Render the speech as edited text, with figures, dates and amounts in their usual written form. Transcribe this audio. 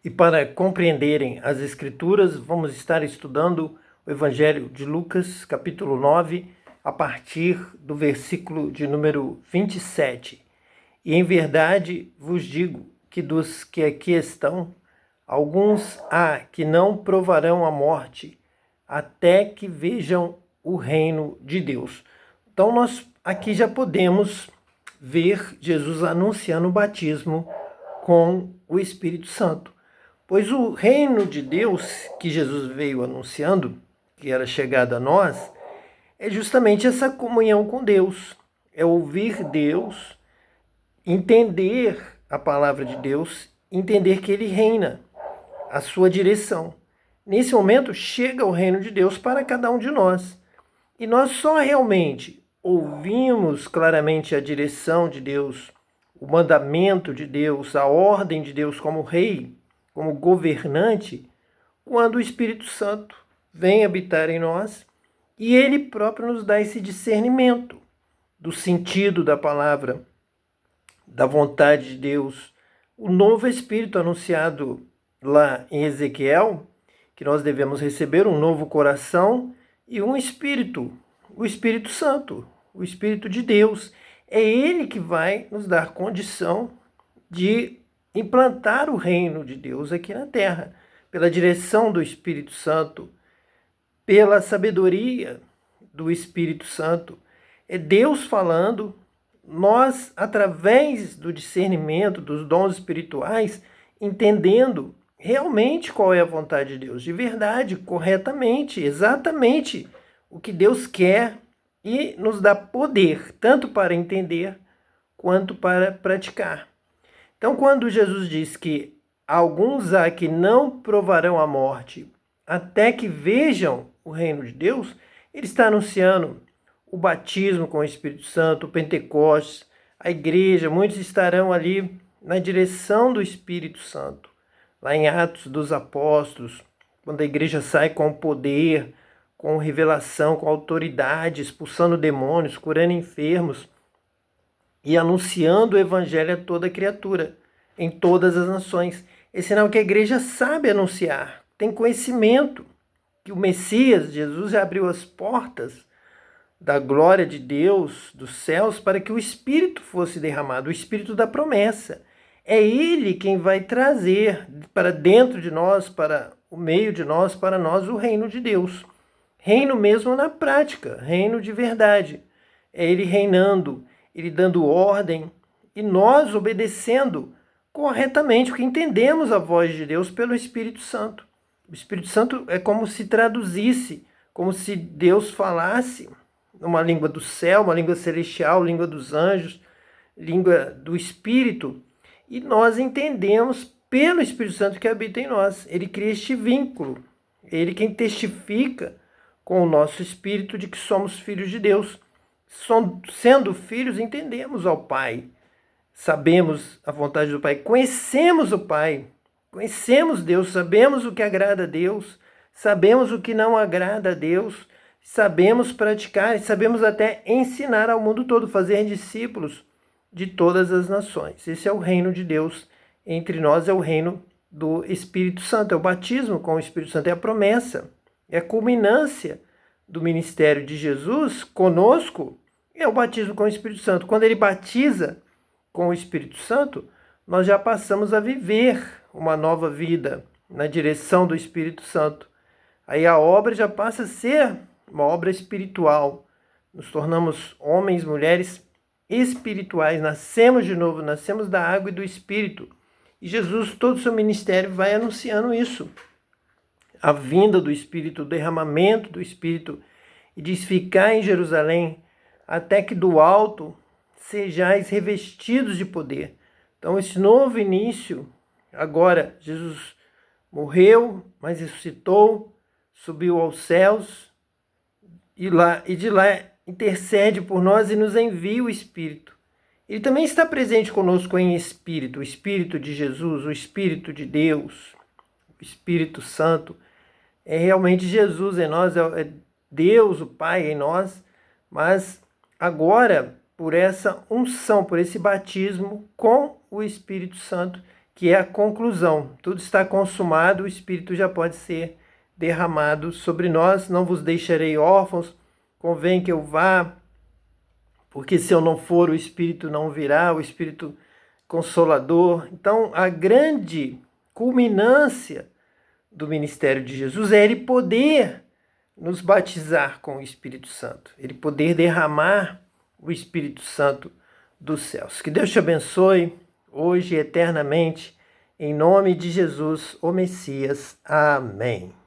E para compreenderem as Escrituras, vamos estar estudando o Evangelho de Lucas, capítulo 9, a partir do versículo de número 27. E em verdade vos digo que dos que aqui estão, alguns há que não provarão a morte, até que vejam o reino de Deus. Então nós aqui já podemos ver Jesus anunciando o batismo com o Espírito Santo. Pois o reino de Deus que Jesus veio anunciando, que era chegado a nós, é justamente essa comunhão com Deus. É ouvir Deus, entender a palavra de Deus, entender que Ele reina, a sua direção. Nesse momento, chega o reino de Deus para cada um de nós. E nós só realmente ouvimos claramente a direção de Deus, o mandamento de Deus, a ordem de Deus como rei, como governante, quando o Espírito Santo vem habitar em nós e ele próprio nos dá esse discernimento do sentido da palavra, da vontade de Deus. O novo Espírito anunciado lá em Ezequiel, que nós devemos receber um novo coração e um Espírito, o Espírito Santo, o Espírito de Deus. É ele que vai nos dar condição de implantar o reino de Deus aqui na terra, pela direção do Espírito Santo, pela sabedoria do Espírito Santo. É Deus falando, nós, através do discernimento dos dons espirituais, entendendo realmente qual é a vontade de Deus, de verdade, corretamente, exatamente o que Deus quer e nos dá poder, tanto para entender quanto para praticar. Então, quando Jesus diz que alguns há que não provarão a morte até que vejam o reino de Deus, ele está anunciando o batismo com o Espírito Santo, o Pentecostes, a igreja. Muitos estarão ali na direção do Espírito Santo. Lá em Atos dos Apóstolos, quando a igreja sai com poder, com revelação, com autoridade, expulsando demônios, curando enfermos, e anunciando o evangelho a toda criatura, em todas as nações. É sinal que a igreja sabe anunciar, tem conhecimento que o Messias, Jesus, já abriu as portas da glória de Deus, dos céus, para que o Espírito fosse derramado, o Espírito da promessa. É Ele quem vai trazer para dentro de nós, para o meio de nós, para nós, o reino de Deus. Reino mesmo na prática, reino de verdade. É Ele reinando, Ele dando ordem e nós obedecendo corretamente, porque entendemos a voz de Deus pelo Espírito Santo. O Espírito Santo é como se traduzisse, como se Deus falasse uma língua do céu, uma língua celestial, língua dos anjos, língua do Espírito, e nós entendemos pelo Espírito Santo que habita em nós. Ele cria este vínculo, ele quem testifica com o nosso espírito de que somos filhos de Deus. Sendo filhos, entendemos ao Pai, sabemos a vontade do Pai, conhecemos o Pai, conhecemos Deus, sabemos o que agrada a Deus, sabemos o que não agrada a Deus, sabemos praticar e sabemos até ensinar ao mundo todo, fazer discípulos de todas as nações. Esse é o reino de Deus entre nós, é o reino do Espírito Santo, é o batismo com o Espírito Santo, é a promessa, é a culminância do ministério de Jesus conosco, é o batismo com o Espírito Santo. Quando ele batiza com o Espírito Santo, nós já passamos a viver uma nova vida na direção do Espírito Santo. Aí a obra já passa a ser uma obra espiritual. Nos tornamos homens, mulheres espirituais, nascemos de novo, nascemos da água e do Espírito. E Jesus, todo o seu ministério, vai anunciando isso. A vinda do Espírito, o derramamento do Espírito, e diz: ficai em Jerusalém, até que do alto sejais revestidos de poder. Então, esse novo início, agora, Jesus morreu, mas ressuscitou, subiu aos céus, e de lá intercede por nós e nos envia o Espírito. Ele também está presente conosco em Espírito, o Espírito de Jesus, o Espírito de Deus, o Espírito Santo. É realmente Jesus em nós, é Deus, o Pai em nós, mas agora, por essa unção, por esse batismo com o Espírito Santo, que é a conclusão. Tudo está consumado, o Espírito já pode ser derramado sobre nós. Não vos deixarei órfãos, convém que eu vá, porque se eu não for, o Espírito não virá, o Espírito Consolador. Então, a grande culminância do ministério de Jesus é ele poder nos batizar com o Espírito Santo, ele poder derramar o Espírito Santo dos céus. Que Deus te abençoe hoje e eternamente, em nome de Jesus, o Messias. Amém.